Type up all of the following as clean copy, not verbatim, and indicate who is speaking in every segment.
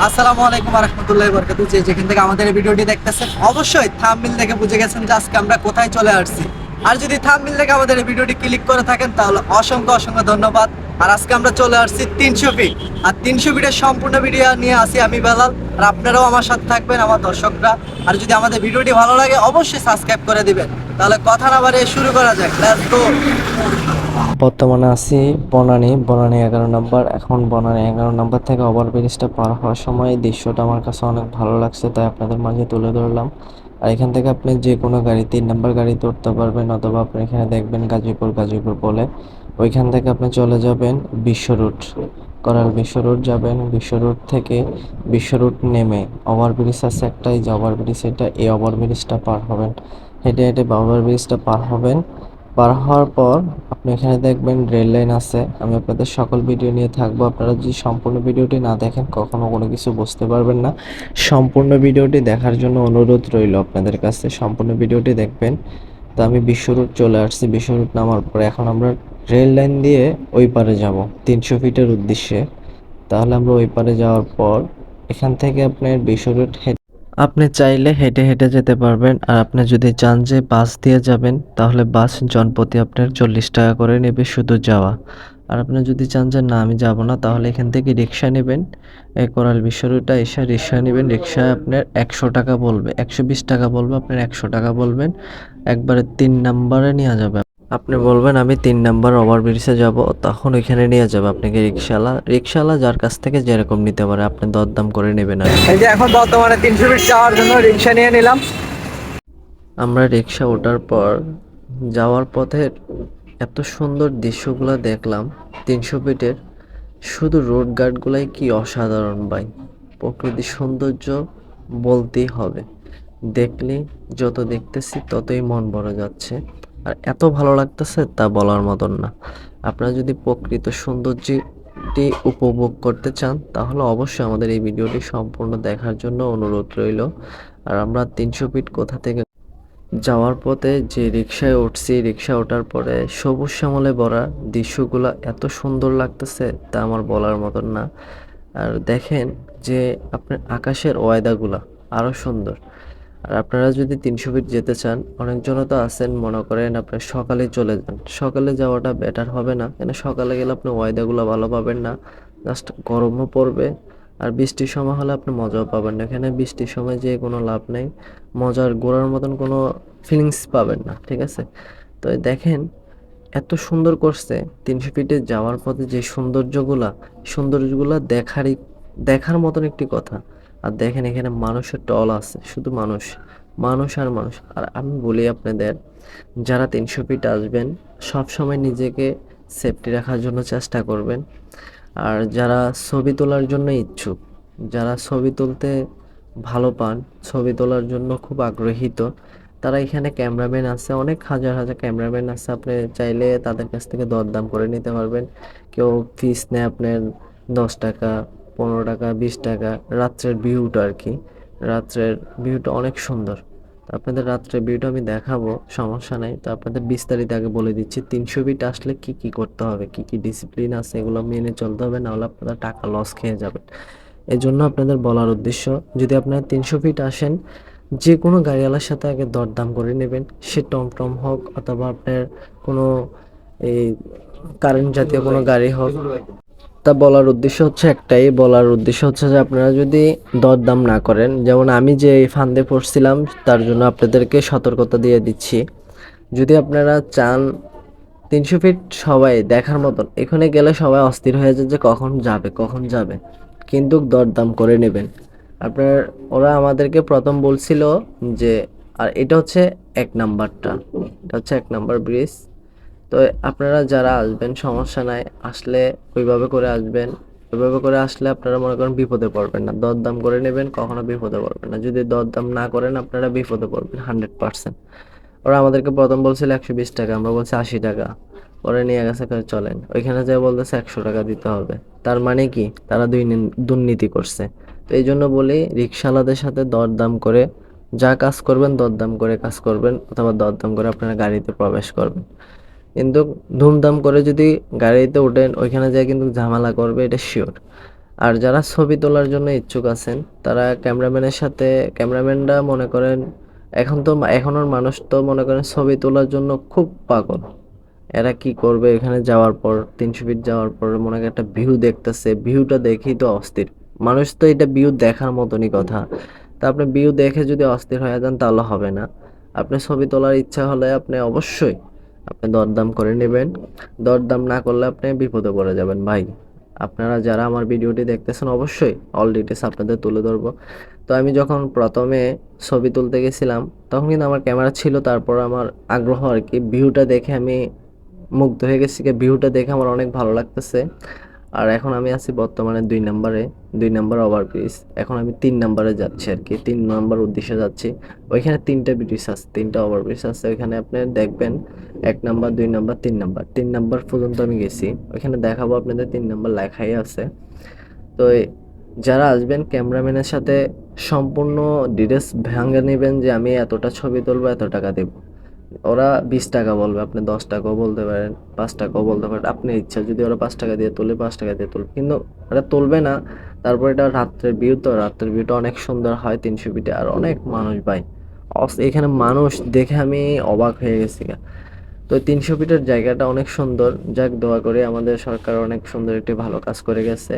Speaker 1: আসসালামু আলাইকুম ওয়া রাহমাতুল্লাহি ওয়া বারাকাতুহু। যে যেখান থেকে আমাদের এই ভিডিওটি দেখতেছেন অবশ্যই থাম্বনেল দেখে বুঝে গেছেন যে আজকে আমরা কোথায় চলে আসছি। আর যদি থাম্বনেল দেখে আমাদের এই ভিডিওটি ক্লিক করে থাকেন তাহলে অসংখ্য অসংখ্য ধন্যবাদ। আর আজকে আমরা চলে আসছি 300 ফিট। আর 300 ফিটের সম্পূর্ণ ভিডিও নিয়ে আসি আমি বেলাল। আর আপনারাও আমার সাথে থাকবেন, আমার দর্শকরা। আর যদি আমাদের ভিডিওটি ভালো লাগে অবশ্যই সাবস্ক্রাইব করে দিবেন। তাহলে কথা না বাড়িয়ে শুরু করা যাক। Let's go.
Speaker 2: বর্তমানে আছি বনানী 11 নম্বর। এখন বনানী 11 নম্বর থেকে ওভারব্রিজটা পার হওয়ার সময় এই দৃশ্যটা আমার কাছে অনেক ভালো লাগছে, তাই আপনাদের মাঝে তুলে ধরলাম। আর এখান থেকে আপনি যে কোনো গাড়ি 3 নম্বর গাড়িতে উঠতে পারবেন, অথবা আপনি এখানে দেখবেন গাজীপুর বলে, ওইখান থেকে আপনি চলে যাবেন বিশ্ব রুট, বিশ্ব রুট যাবেন। বিশ্ব রুট থেকে বিশ্ব রুট নেমে ওভারব্রিজ আছে একটা, এই যে ওভারব্রিজ, এটা এই ওভারব্রিজটা পার হবেন। হেঁটে হেঁটে ওভারব্রিজটা পার হবেন। পার হওয়ার পর আপনি এখানে দেখবেন রেল লাইন আছে। আমি আপনাদের সকল ভিডিও নিয়ে থাকবো, আপনারা যদি সম্পূর্ণ ভিডিওটি না দেখেন কখনো কোনো কিছু বুঝতে পারবেন না। সম্পূর্ণ ভিডিওটি দেখার জন্য অনুরোধ রইল আপনাদের কাছে, সম্পূর্ণ ভিডিওটি দেখবেন। তো আমি বিশ্ব রুট চলে আসছি। বিশ্ব রুট নামার পরে এখন আমরা রেল লাইন দিয়ে ওই পারে যাব 300 ফিটের উদ্দেশ্যে। তাহলে আমরা ওই পারে যাওয়ার পর এখান থেকে আপনার বিশ্ব রুট আপনি চাইলে হেঁটে হেঁটে যেতে পারবেন। আর আপনি যদি চান যে বাস দিয়ে যাবেন তাহলে বাস জনপ্রতি আপনার 40 টাকা করে নেবে শুধু যাওয়া। আর আপনি যদি চান যে না আমি যাব না, তাহলে এখান থেকে রিক্সা নেবেন। এই কোরাল বিশ্ব রুটে এসে রিক্সা নেবেন। রিক্সায় আপনার 100 টাকা বলবে, 120 টাকা বলবে, আপনার 100 টাকা বলবেন। একবারে 3 নম্বরে নিয়ে যাবে। আপনি বলবেন আমি 3 নম্বর ওভারব্রিজে যাব, তখন ওইখানে নিয়ে যাবে আপনাকে রিক্সাওয়ালা যার কাছ থেকে যেরকম নিতে পারে আপনি দরদাম করে নেবেন। আর
Speaker 1: এই যে এখন বর্তমানে 300 ফিট যাওয়ার জন্য রিক্সা নিয়ে নিলাম।
Speaker 2: আমরা রিক্সা ওঠার পর যাওয়ার পথে এত সুন্দর দৃশ্যগুলো দেখলাম 300 ফিটের। শুধু রোড গার্ডগুলাই কি অসাধারণ ভাই, প্রকৃতির সৌন্দর্য বলতেই হবে। দেখলে যত দেখতেছি ততই মন ভরে যাচ্ছে, আর এত ভালো লাগতেছে তা বলার মতন না। আপনারা যদি প্রকৃত সৌন্দর্যটি উপভোগ করতে চান তাহলে অবশ্যই আমাদের এই ভিডিওটি সম্পূর্ণ দেখার জন্য অনুরোধ রইল। আর আমরা 300 ফিট কোথা থেকে যাওয়ার পথে যে রিক্সায় উঠছি, রিক্সা ওঠার পরে সবুজ শ্যামলে ভরা দৃশ্যগুলো এত সুন্দর লাগতেছে তা আমার বলার মতন না। আর দেখেন যে আপনার আকাশের ওয়াদাগুলা আরো সুন্দর। আর আপনারা যদি 300 ফিট যেতে চান, অনেকজনও তো আছেন মনে করেন আপনার সকালে চলে যান, সকালে যাওয়াটা বেটার হবে না, কেন সকালে গেলে আপনি ওয়াদাগুলো ভালো পাবেন না, জাস্ট গরমও পড়বে। আর বৃষ্টির সময় হলে আপনি মজাও পাবেন না, এখানে বৃষ্টির সময় যেয়ে কোনো লাভ নেই, মজার ঘোরার মতন কোনো ফিলিংস পাবেন না, ঠিক আছে? তো এই দেখেন এত সুন্দর করছে 300 ফিটে যাওয়ার পথে যে সৌন্দর্যগুলা দেখার মতন একটি কথা। আর দেখেন এখানে মানুষের টল আছে, শুধু মানুষ, মানুষ আর মানুষ। আর আমি বলি আপনাদের, যারা 300 ফিট আসবেন সব সময় নিজেকে সেফটি রাখার জন্য চেষ্টা করবেন। আর যারা ছবি তোলার জন্য ইচ্ছুক, যারা ছবি তুলতে ভালো পান, ছবি তোলার জন্য খুব আগ্রহীত, তারা এখানে ক্যামেরাম্যান আছে, অনেক হাজার হাজার ক্যামেরাম্যান আছে। আপনি চাইলে তাদের কাছ থেকে দরদাম করে নিতে পারবেন। কেউ ফিস নেয় আপনার 10 টাকা, 15 টাকা, 20 টাকা। রাত্রের ভিউটা আর কি, রাত্রের ভিউটা অনেক সুন্দর। তো আপনাদের রাত্রের ভিউটা আমি দেখাবো, সমস্যা নাই। তো আপনাদের বিস্তারিত আগে বলে দিচ্ছি 300 ফিট আসলে কি কি করতে হবে, কি কি ডিসিপ্লিন আছে এগুলো মেনে চলতে হবে, নাহলে আপনারা টাকা লস খেয়ে যাবেন। এই জন্য আপনাদের বলার উদ্দেশ্য, যদি আপনারা 300 ফিট আসেন যে কোনো গাড়িওয়ালার সাথে আগে দরদাম করে নেবেন, সে টমটম হোক অথবা আপনার কোনো এই কারেন্ট জাতীয় কোনো গাড়ি হোক। তা বলার উদ্দেশ্য হচ্ছে একটাই, বলার উদ্দেশ্য হচ্ছে যে আপনারা যদি দরদাম না করেন, যেমন আমি যে এই ফান্দে পড়ছিলাম, তার জন্য আপনাদেরকে সতর্কতা দিয়ে দিচ্ছি। যদি আপনারা চান 300 ফিট সবাই দেখার মতন, এখানে গেলে সবাই অস্থির হয়ে যায় যে কখন যাবে, কিন্তু দরদাম করে নেবেন আপনার। ওরা আমাদেরকে প্রথম বলছিল যে, আর এটা হচ্ছে 1 নাম্বারটা, এটা হচ্ছে 1 নাম্বার ব্রিজ। তো আপনারা যারা আসবেন সমস্যা নাই, আসলে ওইভাবে করে আসবেন। ওইভাবে করে আসলে আপনারা মনে করেন বিপদে পড়বেন না, দরদাম করে নেবেন, কখনো বিপদে পড়বেন না। যদি দরদাম না করেন আপনারা বিপদে পড়বেন 100%। ওরা আমাদেরকে প্রথম বলছিল 120 টাকা, আমরা বলছি 80 টাকা। পরে নিয়ে গেছে কয় চলেন, ওইখানে যেয়ে বলতেছে 100 টাকা দিতে হবে। তার মানে কি, তারা দুর্নীতি করছে। তো এই জন্য বলি, রিক্সাওয়ালাদের সাথে দরদাম করে যা কাজ করবেন, দরদাম করে কাজ করবেন, অথবা দরদাম করে আপনারা গাড়িতে প্রবেশ করবেন। কিন্তু ধুমধাম করে যদি গাড়িতে ওঠেন, ওইখানে যেয়ে কিন্তু ঝামেলা করবে, এটা শিওর। আর যারা ছবি তোলার জন্য ইচ্ছুক আছেন তারা ক্যামেরাম্যানের সাথে, ক্যামেরাম্যানরা মনে করেন এখনের মানুষ তো মনে করেন ছবি তোলার জন্য খুব পাগল। এরা কি করবে এখানে যাওয়ার পর, 300 ফিট যাওয়ার পর মনে করেন একটা ভিউ দেখতেছে, ভিউটা দেখেই তো অস্থির। মানুষ তো এটা ভিউ দেখার মতনই কথা। তা আপনি ভিউ দেখে যদি অস্থির হয়ে যান তাহলে হবে না। আপনি ছবি তোলার ইচ্ছা হলে আপনি অবশ্যই আপনি দরদাম করে নেবেন। দরদাম না করলে আপনি বিপদে পড়ে যাবেন ভাই। আপনারা যারা আমার ভিডিওটি দেখতেছেন অবশ্যই অল ডিটেলস আপনাদের তুলে ধরবো। তো আমি যখন প্রথমে ছবি তুলতে গেছিলাম তখন কিন্তু আমার ক্যামেরা ছিল, তারপর আমার আগ্রহ আর কি, ভিউটা দেখে আমি মুগ্ধ হয়ে গেছি। ভিউটা দেখে আমার অনেক ভালো লাগতেছে। আর এখন আমি আছি বর্তমানে 2 নম্বরে, 2 নম্বর ওভারব্রিজ। এখন আমি 3 নম্বরে যাচ্ছি আর কি, 3 নম্বর উদ্দেশ্যে যাচ্ছি। ওইখানে 3টা ব্রিজ আছে, 3টা ওভারব্রিজ আছে। ওইখানে আপনি দেখবেন 1 নম্বর, 2 নম্বর, 3 নম্বর, 3 নম্বর পর্যন্ত আমি গেছি। ওইখানে দেখাবো আপনাদের 3 নম্বর লেখাই আছে। তো যারা আসবেন ক্যামেরাম্যানের সাথে সম্পূর্ণ ডিটেলস ভাঙে নেবেন যে আমি এতটা ছবি তুলবো, এত টাকা দেব। ওরা 20 টাকা বলবে, আপনি 10 টাকাও বলতে পারেন, 5 টাকাও বলতে পারেন, আপনার ইচ্ছা। যদি ওরা 5 টাকা দিয়ে তুলে 5 টাকা দিয়ে তুলবে, কিন্তু ওরা তুলবে না। তারপর এটা রাত্রের ভিউ, তো রাত্রের ভিউটা অনেক সুন্দর হয় 300 ফিটে। আর অনেক মানুষ ভাই, এখানে মানুষ দেখে আমি অবাক হয়ে গেছি গা। তো 300 ফিটের জায়গাটা অনেক সুন্দর। যাক, দোয়া করে আমাদের সরকার অনেক সুন্দর একটি ভালো কাজ করে গেছে।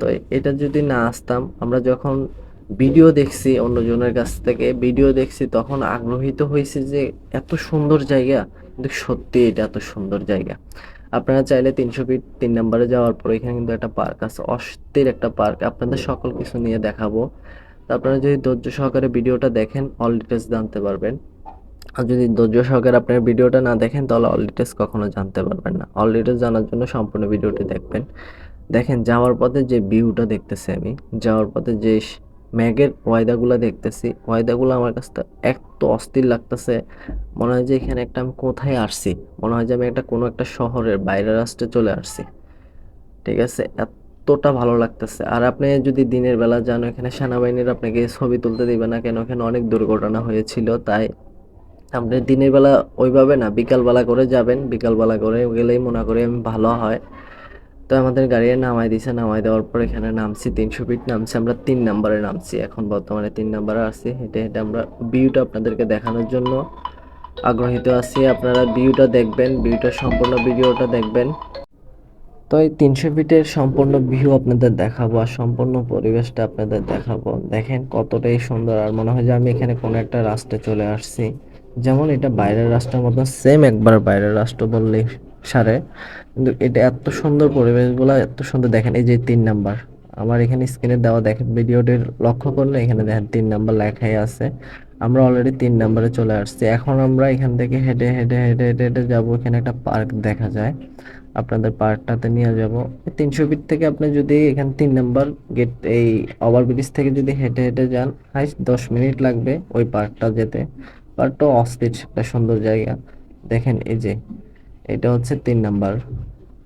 Speaker 2: তো এটা যদি না আসতাম, আমরা যখন ভিডিও দেখছি অন্যজনের কাছ থেকে ভিডিও দেখছি তখন আগ্রহীত হয়েছি যে এত সুন্দর জায়গা, কিন্তু সত্যি এটা এত সুন্দর জায়গা। আপনারা চাইলে 300 ফিট 3 নম্বরে যাওয়ার পর এখানে কিন্তু একটা পার্ক আছে, অস্থির একটা পার্ক। আপনাদের সকল কিছু নিয়ে দেখাবো। তো আপনারা যদি ধৈর্য সহকারে ভিডিওটা দেখেন অল ডিটেলস জানতে পারবেন। আর যদি ধৈর্য সহকারে আপনার ভিডিওটা না দেখেন তাহলে অল ডিটেলস কখনো জানতে পারবেন না। অল ডিটেলস জানার জন্য সম্পূর্ণ ভিডিওটি দেখবেন। দেখেন যাওয়ার পথে যে ভিউটা দেখতেছি আমি, যাওয়ার পথে যে মেঘের ওয়াইদাগুলো দেখতেছি, ওয়াইদাগুলো আমার কাছে তো এত অস্থির লাগতেছে। মনে হয় যে এখানে একটা আমি কোথায় আসছি, মনে হয় যে আমি একটা কোনো একটা শহরের বাইরের রাষ্ট্রে চলে আসছি। ঠিক আছে, এতটা ভালো লাগতেছে। আর আপনি যদি দিনের বেলা যান, এখানে সেনাবাহিনীর আপনাকে ছবি তুলতে দিবে না কেন, এখানে অনেক দুর্ঘটনা হয়েছিল। তাই আপনি দিনের বেলা ওইভাবে না, বিকালবেলা করে যাবেন। বিকালবেলা করে গেলেই মনে করি আমি ভালো হয়। তো আমাদের গাড়ি নামাই দিছে, নামাই দেওয়ার পর এখানে নামছি, 300 ফিট নামছি। আমরা 3 নম্বরে নামছি, এখন বর্তমানে 3 নম্বরে আছি। হেঁটে হেঁটে আমরা ভিউটা আপনাদেরকে দেখানোর জন্য আগ্রহীত আছি। আপনারা ভিউটা দেখবেন, ভিউটা সম্পূর্ণ ভিডিওটা দেখবেন। তো এই 300 ফিটের সম্পূর্ণ ভিউ আপনাদের দেখাবো আর সম্পূর্ণ পরিবেশটা আপনাদের দেখাবো। দেখেন কতটাই সুন্দর। আর মনে হয় যে আমি এখানে কোনো একটা রাস্তায় চলে আসছি, যেমন এটা বাইরের রাস্তার মতো সেম, একবার বাইরের রাষ্ট্র বললেই সারে। কিন্তু এটা এত সুন্দর, পরিবেশগুলো এত সুন্দর। দেখেন এই যে 3 নম্বর, আমার এখানে স্ক্রিনে দেওয়া, দেখেন ভিডিওটির লক্ষ্য করলে এখানে দেখেন 3 নম্বর লেখাই আছে। আমরা অলরেডি 3 নম্বরে চলে আসছি। এখন আমরা এখান থেকে হেঁটে হেঁটে হেঁটে হেঁটে হেঁটে যাবো। এখানে একটা পার্ক দেখা যায়, আপনাদের পার্কটাতে নিয়ে যাব। 300 ফিট থেকে আপনি যদি এখান 3 নম্বর গেট, এই ওভারব্রিজ থেকে যদি হেঁটে হেঁটে যান, হাইস্ট 10 মিনিট লাগবে ওই পার্কটা যেতে। পার্কটা অস্থির একটা সুন্দর জায়গা। দেখেন এই যে এটা হচ্ছে 3 নম্বর।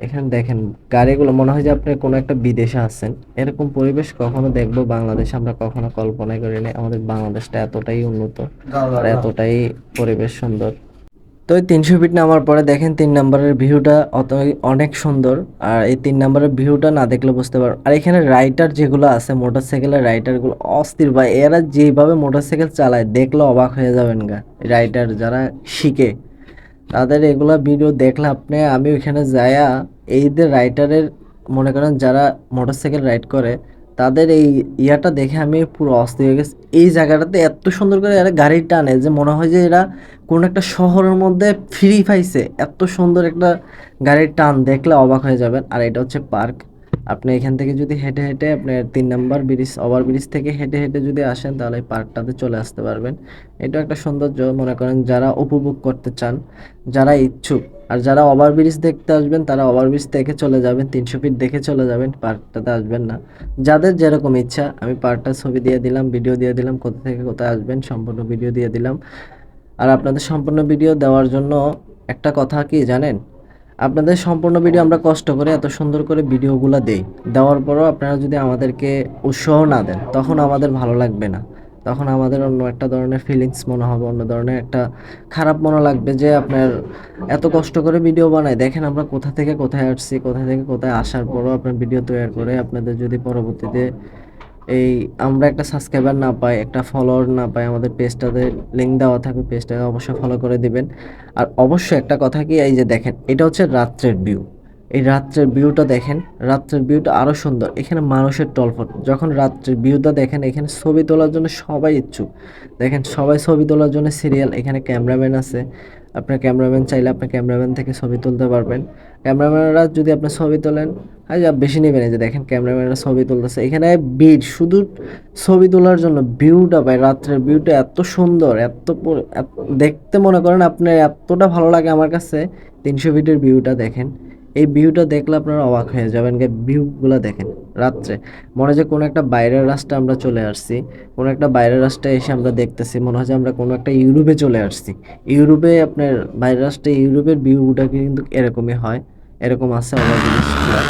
Speaker 2: এখানে দেখেন গাড়িগুলো, মনে হয় যে আপনি কোনো একটা বিদেশে আছেন। এরকম পরিবেশ কখনো দেখবো বাংলাদেশে আমরা কখনো কল্পনাই করিনি। আমাদের বাংলাদেশটা এতটাই উন্নত আর এতটাই পরিবেশ সুন্দর। তো এই 300 ফিট নামার পরে দেখেন 3 নম্বরের ভিউটা অনেক সুন্দর। আর এই 3 নম্বরের ভিউটা না দেখলে বুঝতে পারো। আর এখানে রাইডার যেগুলো আছে, মোটরসাইকেলের রাইডারগুলো অস্থির ভাই। এরা যেভাবে মোটরসাইকেল চালায় দেখলে অবাক হয়ে যাবেন গা। রাইডার যারা শিখে তাদের এগুলা ভিডিও দেখলে আপনি, আমি ওইখানে যায়া এইদের রাইডারের, মনে করেন যারা মোটরসাইকেল রাইড করে তাদের এই ইয়াটা দেখে আমি পুরো অস্থির হয়ে গেছি। এই জায়গাটাতে এত সুন্দর করে এরা গাড়ি টানে যে মনে হয় যে এরা কোনো একটা শহরের মধ্যে ফ্রি পাইছে। এত সুন্দর একটা গাড়ির টান দেখলে অবাক হয়ে যাবেন। আর এটা হচ্ছে পার্ক। আপনি এখান থেকে যদি হেঁটে হেঁটে আপনার 3 নম্বর ব্রিজ, ওভারব্রিজ থেকে হেঁটে হেঁটে যদি আসেন তাহলে এই পার্কটাতে চলে আসতে পারবেন। এটা একটা সৌন্দর্য, মনে করেন যারা উপভোগ করতে চান, যারা ইচ্ছুক। আর যারা ওভারব্রিজ দেখতে আসবেন তারা ওভারব্রিজ দেখে চলে যাবেন, 300 ফিট দেখে চলে যাবেন, পার্কটাতে আসবেন না। যাদের যেরকম ইচ্ছা, আমি পার্কটার ছবি দিয়ে দিলাম, ভিডিও দিয়ে দিলাম, কোথা থেকে কোথায় আসবেন সম্পূর্ণ ভিডিও দিয়ে দিলাম। আর আপনাদের সম্পূর্ণ ভিডিও দেওয়ার জন্য একটা কথা কি জানেন, আপনাদের সম্পূর্ণ ভিডিও আমরা কষ্ট করে এত সুন্দর করে ভিডিওগুলো দেই, দেওয়ার পরও আপনারা যদি আমাদেরকে উৎসাহ না দেন তখন আমাদের ভালো লাগবে না। তো তখন আমাদের অন্য একটা ধরনের ফিলিংস মনে হবে, অন্য ধরনের একটা খারাপ মনে লাগবে যে আপনার এত কষ্ট করে ভিডিও বানায়, দেখেন আমরা কোথা থেকে কোথায় আসছি, কোথা থেকে কোথায় আসার পরও আপনার ভিডিও তৈরি করে আপনাদের যদি পরবর্তীতে এই আমরা একটা সাবস্ক্রাইবার না পাই, একটা ফলোয়ার না পাই, আমাদের পেজটাতে লিঙ্ক দেওয়া থাকবে, পেজটাকে অবশ্যই ফলো করে দিবেন। আর অবশ্যই একটা কথা কি, এই যে দেখেন এটা হচ্ছে রাত্রের ভিউ, এই রাত্রের ভিউটা দেখেন, রাত্রের ভিউটা আরও সুন্দর। এখানে মানুষের টলফট, যখন রাত্রের ভিউটা দেখেন এখানে ছবি তোলার জন্য সবাই ইচ্ছুক। দেখেন সবাই ছবি তোলার জন্য সিরিয়াল, এখানে ক্যামেরাম্যান আছে, আপনার ক্যামেরাম্যান চাইলে আপনার ক্যামেরাম্যান থেকে ছবি তুলতে পারবেন। ক্যামেরাম্যানরা যদি আপনার ছবি তোলেন আর যা বেশি নেবেন, এই যে দেখেন ক্যামেরাম্যানরা ছবি তুলতেছে, এখানে ভিড় শুধু ছবি তোলার জন্য। ভিউটা ভাই, রাত্রের ভিউটা এত সুন্দর, দেখতে মনে করেন আপনার এতটা ভালো লাগে আমার কাছে। 300 ফিটের ভিউটা দেখেন, এই ভিউটা দেখলে আপনারা অবাক হয়ে যাবেন। ভিউগুলো দেখেন রাত্রে, মনে হয় যে কোনো একটা বাইরের রাস্তা আমরা চলে আসছি, কোনো একটা বাইরের রাস্তায় এসে আমরা দেখতেছি, মনে হয় যে আমরা কোনো একটা ইউরোপে চলে আসছি। ইউরোপে আপনার বাইরের রাস্তায় ইউরোপের ভিউটা কিন্তু এরকমই হয়, এরকম আছে অবাক জিনিসগুলো।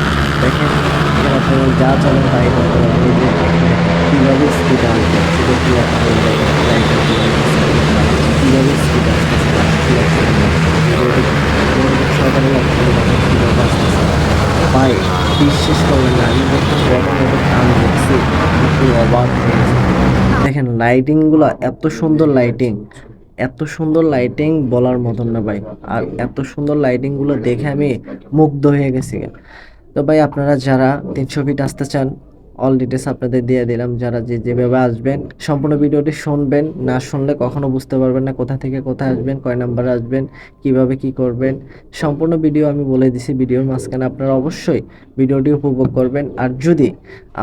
Speaker 2: দেখেন এখানে আপনারা যা চলেন তাই করতে পারবেন। এই যে এখানে কীভাবে স্পিড আসবে সেটা কি আপনাদের কীভাবে স্পিড আসতেছে সকালে ভাই, বিশ্বাস করবেন না, আমি যখন ওদের কাম দেখছি একটু অবাক হয়েছি। দেখেন লাইটিংগুলো এত সুন্দর, লাইটিং এত সুন্দর, লাইটিং বলার মতন না ভাই। আর এত সুন্দর লাইটিংগুলো দেখে আমি মুগ্ধ হয়ে গেছি। তো ভাই আপনারা যারা 300 ফিট আসতে চান, অল ডিটেলস আপনাদের দিয়ে দিলাম। যারা যেভাবে আসবেন সম্পূর্ণ ভিডিওটি শুনবেন, না শুনলে কখনো বুঝতে পারবেন না কোথা থেকে কোথায় আসবেন, কয় নাম্বারে আসবেন, কিভাবে কি করবেন। সম্পূর্ণ ভিডিও আমি বলে দিছি ভিডিওর মাঝখানে, আপনারা অবশ্যই ভিডিওটি উপভোগ করবেন। আর যদি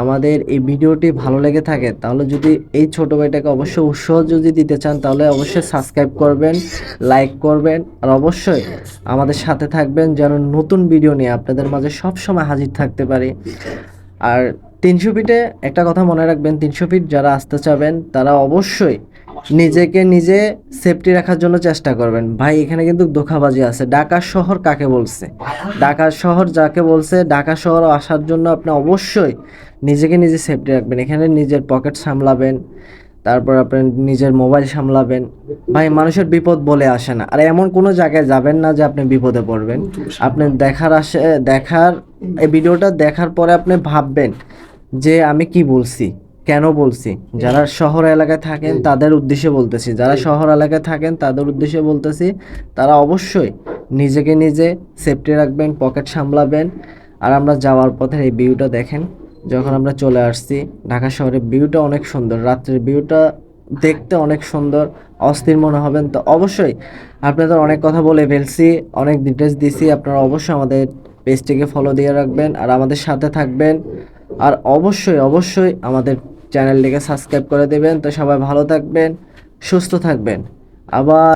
Speaker 2: আমাদের এই ভিডিওটি ভালো লেগে থাকে তাহলে যদি এই ছোটো ভাইটাকে অবশ্যই উৎসাহ যদি দিতে চান তাহলে অবশ্যই সাবস্ক্রাইব করবেন, লাইক করবেন, আর অবশ্যই আমাদের সাথে থাকবেন যেন নতুন ভিডিও নিয়ে আপনাদের মাঝে সবসময় হাজির থাকতে পারি। আর 300 ফিটে একটা কথা মনে রাখবেন, 300 ফিট যারা আসতে চাবেন তারা অবশ্যই নিজেকে নিজে সেফটি রাখার জন্য চেষ্টা করবেন। ভাই এখানে কিন্তু ধোঁকাবাজি আছে। ঢাকা শহর কাকে বলছে, ঢাকা শহর যাকে বলছে, ঢাকা শহর আসার জন্য আপনি অবশ্যই নিজেকে নিজে সেফটি রাখবেন। এখানে নিজের পকেট সামলাবেন, তারপর আপনার নিজের মোবাইল সামলাবেন। ভাই মানুষের বিপদ বলে আসে না, আর এমন কোনো জায়গায় যাবেন না যে আপনি বিপদে পড়বেন। আপনি দেখার এই ভিডিওটা দেখার পরে আপনি ভাববেন যে আমি কি বলছি, কেন বলছি। যারা শহর এলাকায় থাকেন তাদের উদ্দেশ্যে বলতেছি, যারা শহর এলাকায় থাকেন তাদের উদ্দেশ্যে বলতেছি, তারা অবশ্যই নিজেকে নিজে সেফটি রাখবেন, পকেট সামলাবেন। আর আমরা যাওয়ার পথে এই ভিউটা দেখেন, যখন আমরা চলে আসছি ঢাকা শহরের ভিউটা অনেক সুন্দর, রাত্রের ভিউটা দেখতে অনেক সুন্দর, অস্থির মনে হবেন। তো অবশ্যই আপনাদের অনেক কথা বলে ফেলছি, অনেক ডিটেলস দিছি, আপনারা অবশ্যই আমাদের পেজটিকে ফলো দিয়ে রাখবেন আর আমাদের সাথে থাকবেন। আর অবশ্যই অবশ্যই আমাদের চ্যানেলটিকে সাবস্ক্রাইব করে দেবেন। তো সবাই ভালো থাকবেন, সুস্থ থাকবেন। আবার